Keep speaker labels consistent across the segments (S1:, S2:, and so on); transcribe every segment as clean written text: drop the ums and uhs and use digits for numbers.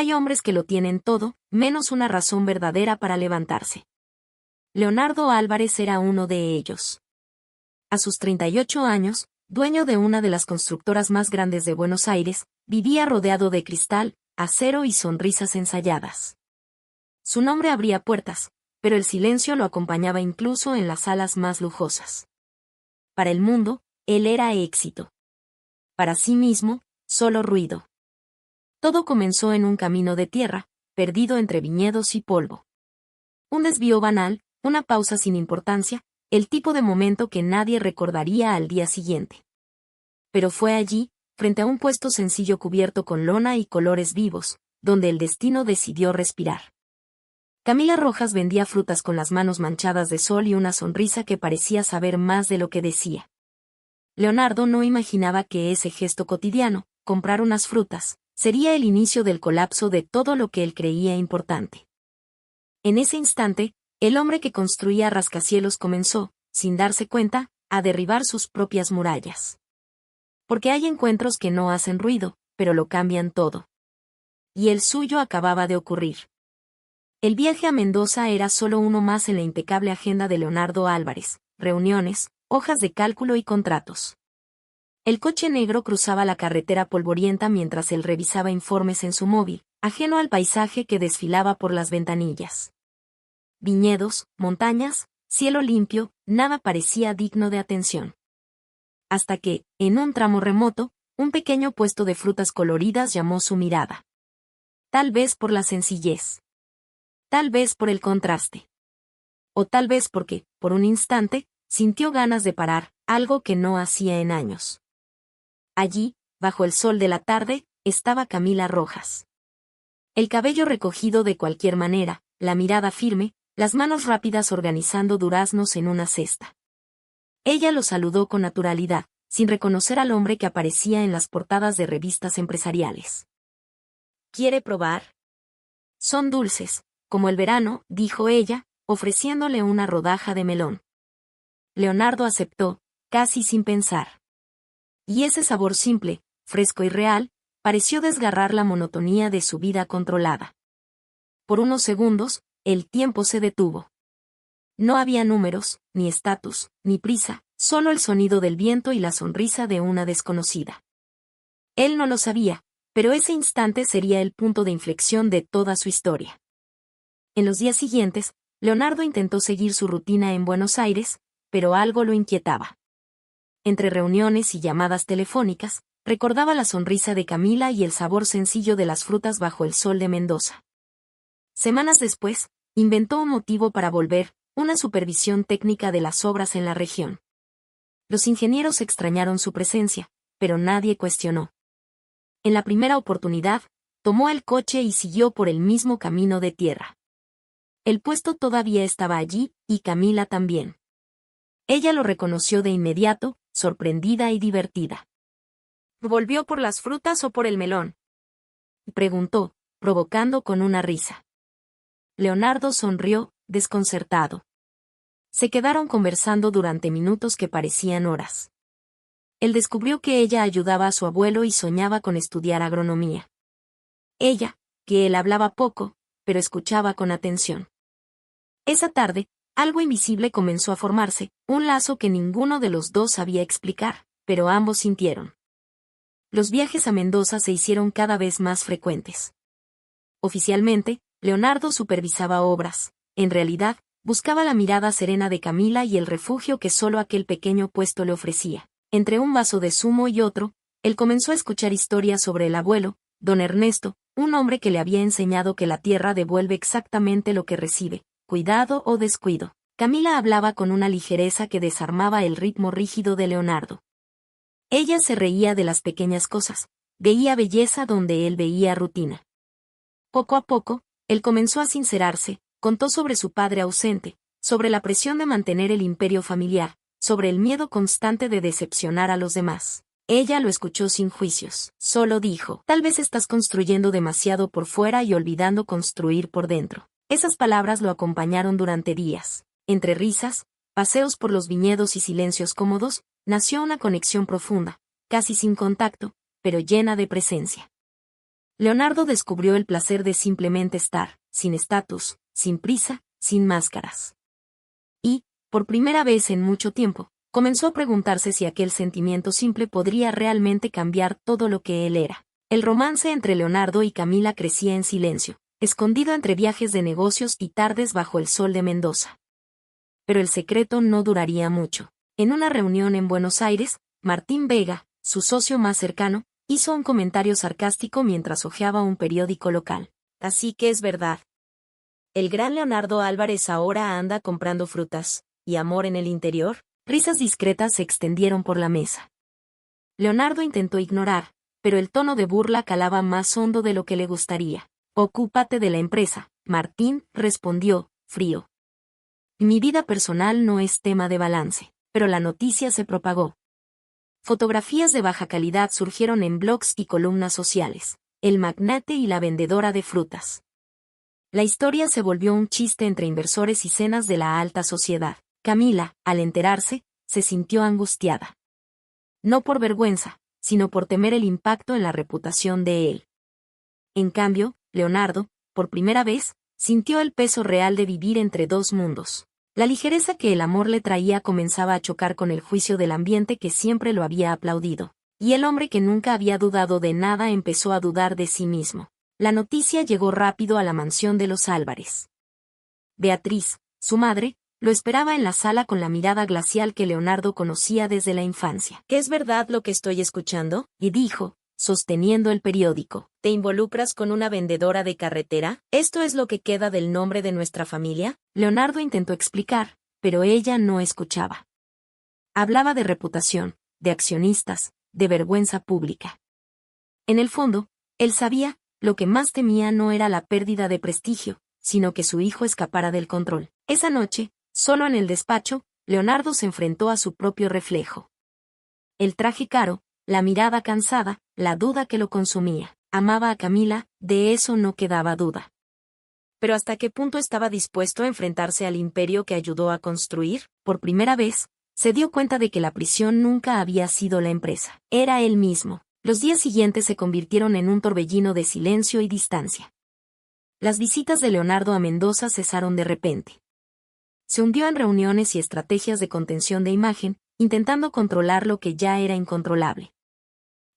S1: Hay hombres que lo tienen todo, menos una razón verdadera para levantarse. Leonardo Álvarez era uno de ellos. A sus 38 años, dueño de una de las constructoras más grandes de Buenos Aires, vivía rodeado de cristal, acero y sonrisas ensayadas. Su nombre abría puertas, pero el silencio lo acompañaba incluso en las salas más lujosas. Para el mundo, él era éxito. Para sí mismo, solo ruido. Todo comenzó en un camino de tierra, perdido entre viñedos y polvo. Un desvío banal, una pausa sin importancia, el tipo de momento que nadie recordaría al día siguiente. Pero fue allí, frente a un puesto sencillo cubierto con lona y colores vivos, donde el destino decidió respirar. Camila Rojas vendía frutas con las manos manchadas de sol y una sonrisa que parecía saber más de lo que decía. Leonardo no imaginaba que ese gesto cotidiano, comprar unas frutas, sería el inicio del colapso de todo lo que él creía importante. En ese instante, el hombre que construía rascacielos comenzó, sin darse cuenta, a derribar sus propias murallas. Porque hay encuentros que no hacen ruido, pero lo cambian todo. Y el suyo acababa de ocurrir. El viaje a Mendoza era solo uno más en la impecable agenda de Leonardo Álvarez, reuniones, hojas de cálculo y contratos. El coche negro cruzaba la carretera polvorienta mientras él revisaba informes en su móvil, ajeno al paisaje que desfilaba por las ventanillas. Viñedos, montañas, cielo limpio, nada parecía digno de atención. Hasta que, en un tramo remoto, un pequeño puesto de frutas coloridas llamó su mirada. Tal vez por la sencillez. Tal vez por el contraste. O tal vez porque, por un instante, sintió ganas de parar, algo que no hacía en años. Allí, bajo el sol de la tarde, estaba Camila Rojas. El cabello recogido de cualquier manera, la mirada firme, las manos rápidas organizando duraznos en una cesta. Ella lo saludó con naturalidad, sin reconocer al hombre que aparecía en las portadas de revistas empresariales. ¿Quiere probar? Son dulces, como el verano, dijo ella, ofreciéndole una rodaja de melón. Leonardo aceptó, casi sin pensar. Y ese sabor simple, fresco y real, pareció desgarrar la monotonía de su vida controlada. Por unos segundos, el tiempo se detuvo. No había números, ni estatus, ni prisa, solo el sonido del viento y la sonrisa de una desconocida. Él no lo sabía, pero ese instante sería el punto de inflexión de toda su historia. En los días siguientes, Leonardo intentó seguir su rutina en Buenos Aires, pero algo lo inquietaba. Entre reuniones y llamadas telefónicas, recordaba la sonrisa de Camila y el sabor sencillo de las frutas bajo el sol de Mendoza. Semanas después, inventó un motivo para volver, una supervisión técnica de las obras en la región. Los ingenieros extrañaron su presencia, pero nadie cuestionó. En la primera oportunidad, tomó el coche y siguió por el mismo camino de tierra. El puesto todavía estaba allí, y Camila también. Ella lo reconoció de inmediato, sorprendida y divertida. ¿Volvió por las frutas o por el melón?, preguntó, provocando con una risa. Leonardo sonrió, desconcertado. Se quedaron conversando durante minutos que parecían horas. Él descubrió que ella ayudaba a su abuelo y soñaba con estudiar agronomía. Ella, que él hablaba poco, pero escuchaba con atención. Esa tarde, algo invisible comenzó a formarse, un lazo que ninguno de los dos sabía explicar, pero ambos sintieron. Los viajes a Mendoza se hicieron cada vez más frecuentes. Oficialmente, Leonardo supervisaba obras. En realidad, buscaba la mirada serena de Camila y el refugio que solo aquel pequeño puesto le ofrecía. Entre un vaso de zumo y otro, él comenzó a escuchar historias sobre el abuelo, don Ernesto, un hombre que le había enseñado que la tierra devuelve exactamente lo que recibe, cuidado o descuido. Camila hablaba con una ligereza que desarmaba el ritmo rígido de Leonardo. Ella se reía de las pequeñas cosas, veía belleza donde él veía rutina. Poco a poco, él comenzó a sincerarse, contó sobre su padre ausente, sobre la presión de mantener el imperio familiar, sobre el miedo constante de decepcionar a los demás. Ella lo escuchó sin juicios, solo dijo, tal vez estás construyendo demasiado por fuera y olvidando construir por dentro. Esas palabras lo acompañaron durante días. Entre risas, paseos por los viñedos y silencios cómodos, nació una conexión profunda, casi sin contacto, pero llena de presencia. Leonardo descubrió el placer de simplemente estar, sin estatus, sin prisa, sin máscaras. Y, por primera vez en mucho tiempo, comenzó a preguntarse si aquel sentimiento simple podría realmente cambiar todo lo que él era. El romance entre Leonardo y Camila crecía en silencio, escondido entre viajes de negocios y tardes bajo el sol de Mendoza. Pero el secreto no duraría mucho. En una reunión en Buenos Aires, Martín Vega, su socio más cercano, hizo un comentario sarcástico mientras hojeaba un periódico local. Así que es verdad. El gran Leonardo Álvarez ahora anda comprando frutas, y amor en el interior. Risas discretas se extendieron por la mesa. Leonardo intentó ignorar, pero el tono de burla calaba más hondo de lo que le gustaría. Ocúpate de la empresa, Martín, respondió, frío. Mi vida personal no es tema de balance, pero la noticia se propagó. Fotografías de baja calidad surgieron en blogs y columnas sociales. El magnate y la vendedora de frutas. La historia se volvió un chiste entre inversores y cenas de la alta sociedad. Camila, al enterarse, se sintió angustiada. No por vergüenza, sino por temer el impacto en la reputación de él. En cambio, Leonardo, por primera vez, sintió el peso real de vivir entre dos mundos. La ligereza que el amor le traía comenzaba a chocar con el juicio del ambiente que siempre lo había aplaudido. Y el hombre que nunca había dudado de nada empezó a dudar de sí mismo. La noticia llegó rápido a la mansión de los Álvarez. Beatriz, su madre, lo esperaba en la sala con la mirada glacial que Leonardo conocía desde la infancia. ¿Qué es verdad lo que estoy escuchando? Y dijo, sosteniendo el periódico. ¿Te involucras con una vendedora de carretera? ¿Esto es lo que queda del nombre de nuestra familia? Leonardo intentó explicar, pero ella no escuchaba. Hablaba de reputación, de accionistas, de vergüenza pública. En el fondo, él sabía, lo que más temía no era la pérdida de prestigio, sino que su hijo escapara del control. Esa noche, solo en el despacho, Leonardo se enfrentó a su propio reflejo. El traje caro, la mirada cansada, la duda que lo consumía. Amaba a Camila, de eso no quedaba duda. Pero ¿hasta qué punto estaba dispuesto a enfrentarse al imperio que ayudó a construir? Por primera vez, se dio cuenta de que la prisión nunca había sido la empresa. Era él mismo. Los días siguientes se convirtieron en un torbellino de silencio y distancia. Las visitas de Leonardo a Mendoza cesaron de repente. Se hundió en reuniones y estrategias de contención de imagen, intentando controlar lo que ya era incontrolable.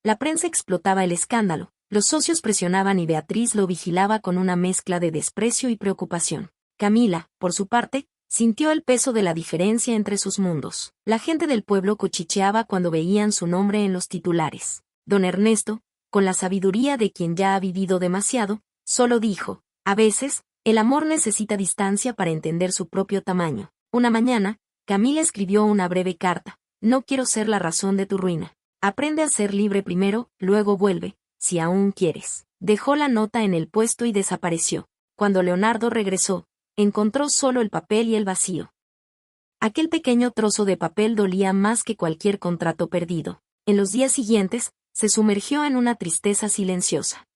S1: La prensa explotaba el escándalo, los socios presionaban y Beatriz lo vigilaba con una mezcla de desprecio y preocupación. Camila, por su parte, sintió el peso de la diferencia entre sus mundos. La gente del pueblo cuchicheaba cuando veían su nombre en los titulares. Don Ernesto, con la sabiduría de quien ya ha vivido demasiado, solo dijo, a veces, el amor necesita distancia para entender su propio tamaño. Una mañana, Camila escribió una breve carta. No quiero ser la razón de tu ruina. Aprende a ser libre primero, luego vuelve, si aún quieres. Dejó la nota en el puesto y desapareció. Cuando Leonardo regresó, encontró solo el papel y el vacío. Aquel pequeño trozo de papel dolía más que cualquier contrato perdido. En los días siguientes, se sumergió en una tristeza silenciosa.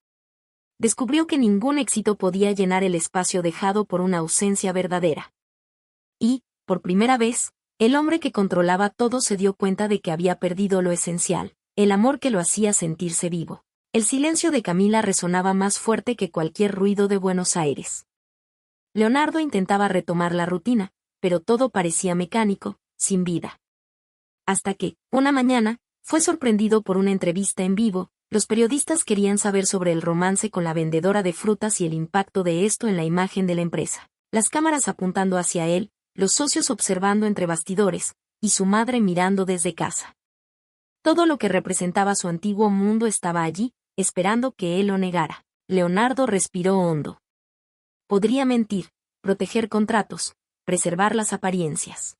S1: Descubrió que ningún éxito podía llenar el espacio dejado por una ausencia verdadera. Y, por primera vez, el hombre que controlaba todo se dio cuenta de que había perdido lo esencial, el amor que lo hacía sentirse vivo. El silencio de Camila resonaba más fuerte que cualquier ruido de Buenos Aires. Leonardo intentaba retomar la rutina, pero todo parecía mecánico, sin vida. Hasta que, una mañana, fue sorprendido por una entrevista en vivo. Los periodistas querían saber sobre el romance con la vendedora de frutas y el impacto de esto en la imagen de la empresa. Las cámaras apuntando hacia él, los socios observando entre bastidores, y su madre mirando desde casa. Todo lo que representaba su antiguo mundo estaba allí, esperando que él lo negara. Leonardo respiró hondo. Podría mentir, proteger contratos, preservar las apariencias.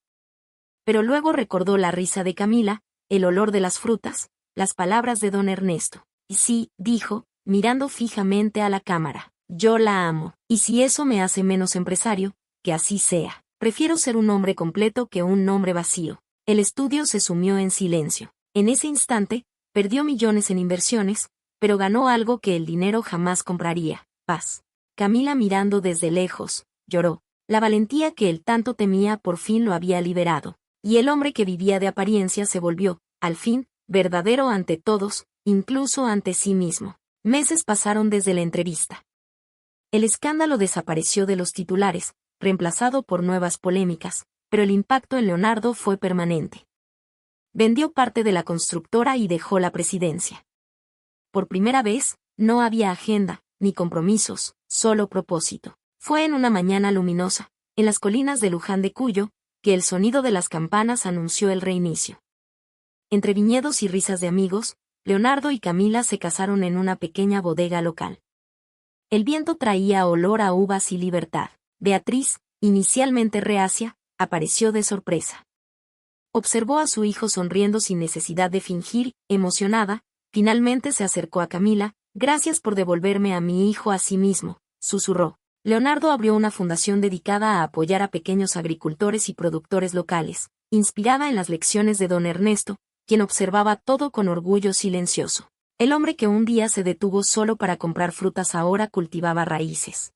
S1: Pero luego recordó la risa de Camila, el olor de las frutas, las palabras de don Ernesto. Y sí, dijo, mirando fijamente a la cámara, yo la amo, y si eso me hace menos empresario, que así sea. Prefiero ser un hombre completo que un hombre vacío. El estudio se sumió en silencio. En ese instante, perdió millones en inversiones, pero ganó algo que el dinero jamás compraría, paz. Camila mirando desde lejos, lloró. La valentía que él tanto temía por fin lo había liberado. Y el hombre que vivía de apariencia se volvió, al fin, verdadero ante todos, incluso ante sí mismo. Meses pasaron desde la entrevista. El escándalo desapareció de los titulares, reemplazado por nuevas polémicas, pero el impacto en Leonardo fue permanente. Vendió parte de la constructora y dejó la presidencia. Por primera vez, no había agenda, ni compromisos, solo propósito. Fue en una mañana luminosa, en las colinas de Luján de Cuyo, que el sonido de las campanas anunció el reinicio. Entre viñedos y risas de amigos, Leonardo y Camila se casaron en una pequeña bodega local. El viento traía olor a uvas y libertad. Beatriz, inicialmente reacia, apareció de sorpresa. Observó a su hijo sonriendo sin necesidad de fingir, emocionada, finalmente se acercó a Camila. «Gracias por devolverme a mi hijo a sí mismo», susurró. Leonardo abrió una fundación dedicada a apoyar a pequeños agricultores y productores locales, inspirada en las lecciones de don Ernesto, quien observaba todo con orgullo silencioso. El hombre que un día se detuvo solo para comprar frutas ahora cultivaba raíces.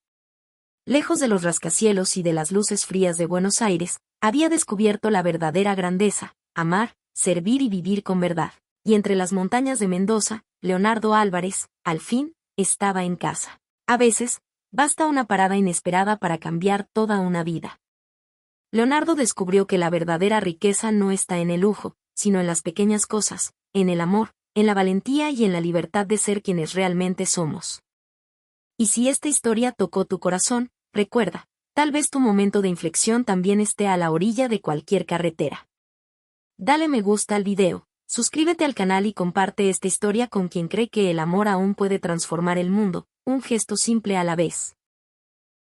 S1: Lejos de los rascacielos y de las luces frías de Buenos Aires, había descubierto la verdadera grandeza: amar, servir y vivir con verdad. Y entre las montañas de Mendoza, Leonardo Álvarez, al fin, estaba en casa. A veces, basta una parada inesperada para cambiar toda una vida. Leonardo descubrió que la verdadera riqueza no está en el lujo, sino en las pequeñas cosas, en el amor, en la valentía y en la libertad de ser quienes realmente somos. Y si esta historia tocó tu corazón, recuerda, tal vez tu momento de inflexión también esté a la orilla de cualquier carretera. Dale me gusta al video, suscríbete al canal y comparte esta historia con quien cree que el amor aún puede transformar el mundo, un gesto simple a la vez.